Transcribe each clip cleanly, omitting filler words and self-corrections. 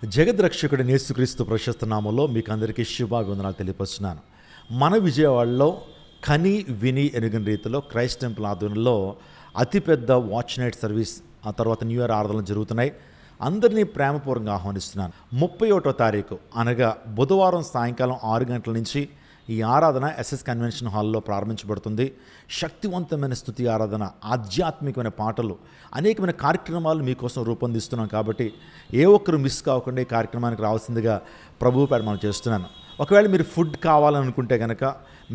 జగద్రక్షకుడి యేసుక్రీస్తు ప్రశస్త నామంలో మీకు అందరికీ శుభాభివందనాలు తెలియపరుస్తున్నాను. మన విజయవాడలో కని విని ఎరుగని రీతిలో క్రైస్ట్ టెంపుల్ ఆధ్వర్యంలో అతిపెద్ద వాచ్ నైట్ సర్వీస్, ఆ తర్వాత న్యూ ఇయర్ ఆరాధనలు జరుగుతున్నాయి. అందరినీ ప్రేమపూర్వకంగా ఆహ్వానిస్తున్నాను. 31వ తారీఖు అనగా బుధవారం సాయంకాలం 6 గంటల నుంచి ఈ ఆరాధన ఎస్ఎస్ కన్వెన్షన్ హాల్లో ప్రారంభించబడుతుంది. శక్తివంతమైన స్తుతి ఆరాధన, ఆధ్యాత్మికమైన పాటలు, అనేకమైన కార్యక్రమాలు మీకోసం రూపొందిస్తున్నాం. కాబట్టి ఏ ఒక్కరు మిస్ కాకుండా ఈ కార్యక్రమానికి రావాల్సిందిగా ప్రభువు పేర మనం చేస్తున్నాను. ఒకవేళ మీరు ఫుడ్ కావాలనుకుంటే కనుక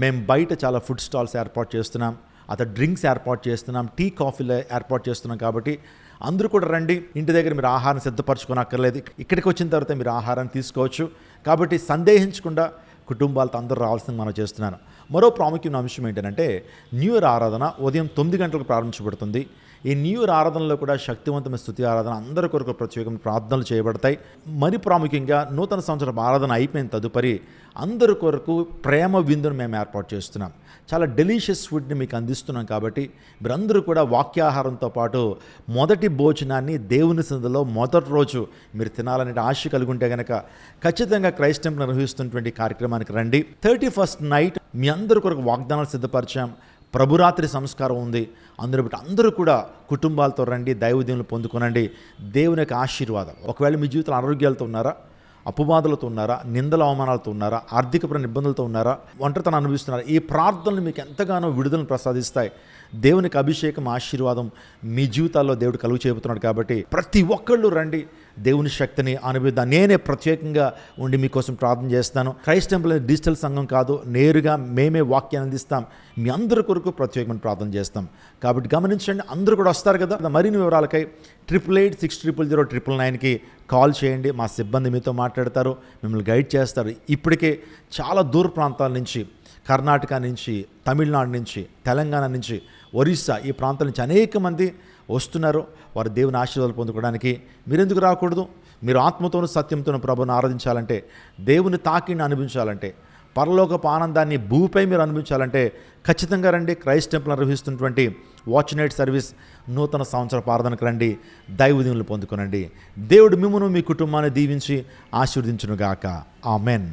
మేము బయట చాలా ఫుడ్ స్టాల్స్ ఏర్పాటు చేస్తున్నాం, డ్రింక్స్ ఏర్పాటు చేస్తున్నాం, టీ కాఫీలు ఏర్పాటు చేస్తున్నాం. కాబట్టి అందరూ కూడా రండి. ఇంటి దగ్గర మీరు ఆహారం సిద్ధపరచుకోనక్కర్లేదు, ఇక్కడికి వచ్చిన తర్వాత మీరు ఆహారాన్ని తీసుకోవచ్చు. కాబట్టి సందేహించకుండా కుటుంబాలతో అందరూ రావాల్సింది మనం చేస్తున్నాను. మరో ప్రాముఖ్యమైన అంశం ఏంటంటే న్యూ ఇయర్ ఆరాధన ఉదయం 9 గంటలకు ప్రారంభించబడుతుంది. ఈ న్యూ ఇయర్ ఆరాధనలో కూడా శక్తివంతమైన స్తుతి ఆరాధన, అందరి కొరకు ప్రత్యేకమైన ప్రార్థనలు చేయబడతాయి. మరి ప్రాముఖ్యంగా నూతన సంవత్సరం ఆరాధన అయిపోయిన తదుపరి అందరి కొరకు ప్రేమ విందును మేము ఏర్పాటు చేస్తున్నాం. చాలా డెలీషియస్ ఫుడ్ని మీకు అందిస్తున్నాం. కాబట్టి మీరందరూ కూడా వాక్యాహారంతో పాటు మొదటి భోజనాన్ని దేవుని సన్నిధిలో మొదటి రోజు మీరు తినాలనే ఆశ కలిగి ఉంటే కనుక ఖచ్చితంగా క్రైస్ట్ టెంపుల్ నిర్వహిస్తున్నటువంటి కార్యక్రమానికి రండి. 31st నైట్ మీ అందరి కొరకు వాగ్దానాలు సిద్ధపరిచాం. ప్రభురాత్రి సంస్కారం ఉంది. అందరూ కూడా కుటుంబాలతో రండి, దైవదీవులను పొందుకోనండి. దేవుని యొక్క ఆశీర్వాదం. ఒకవేళ మీ జీవితంలో అనారోగ్యాలతో ఉన్నారా, అపవాదులతో ఉన్నారా, నిందల అవమానాలతో ఉన్నారా, ఆర్థికపరమైన ఇబ్బందులతో ఉన్నారా, ఒంటరితనం అనుభవిస్తున్నారా, ఈ ప్రార్థనలు మీకు ఎంతగానో విడుదలను ప్రసాదిస్తాయి. దేవునికి అభిషేకం, ఆశీర్వాదం మీ జీవితాల్లో దేవుడు కలుగు చేపుతున్నాడు. కాబట్టి ప్రతి ఒక్కళ్ళు రండి, దేవుని శక్తిని అనుభవిద్దాం. నేనే ప్రత్యేకంగా ఉండి మీకోసం ప్రార్థన చేస్తాను. క్రైస్ట్ టెంపుల్ డిజిటల్ సంఘం కాదు, నేరుగా మేమే వాక్యాన్ని అందిస్తాం. మీ అందరి కొరకు ప్రత్యేకమైన ప్రార్థన చేస్తాం. కాబట్టి గమనించండి, అందరూ కూడా వస్తారు కదా. మరిన్ని వివరాలకై 8886000999కి కాల్ చేయండి. మా సిబ్బంది మీతో మాట్లాడతారు, మిమ్మల్ని గైడ్ చేస్తారు. ఇప్పటికే చాలా దూర ప్రాంతాల నుంచి, కర్ణాటక నుంచి, తమిళనాడు నుంచి, తెలంగాణ నుంచి, ఒరిస్సా, ఈ ప్రాంతాల నుంచి అనేక మంది వస్తున్నారు. వారు దేవుని ఆశీర్వాదాలు పొందుకోవడానికి మీరెందుకు రాకూడదు? మీరు ఆత్మతోనూ సత్యంతోనూ ప్రభువును ఆరాధించాలంటే, దేవుని తాకిని అనుభవించాలంటే, పరలోకపు ఆనందాన్ని భూమిపై మీరు అనుభవించాలంటే ఖచ్చితంగా రండి. క్రైస్ట్ టెంపుల్ నిర్వహిస్తున్నటువంటి వాచ్ నైట్ సర్వీస్ నూతన సంవత్సర ప్రార్థనకు రండి, దైవదీవులను పొందుకోనండి. దేవుడు మిమ్మును మీ కుటుంబాన్ని దీవించి ఆశీర్వదించునుగాక. ఆమెన్.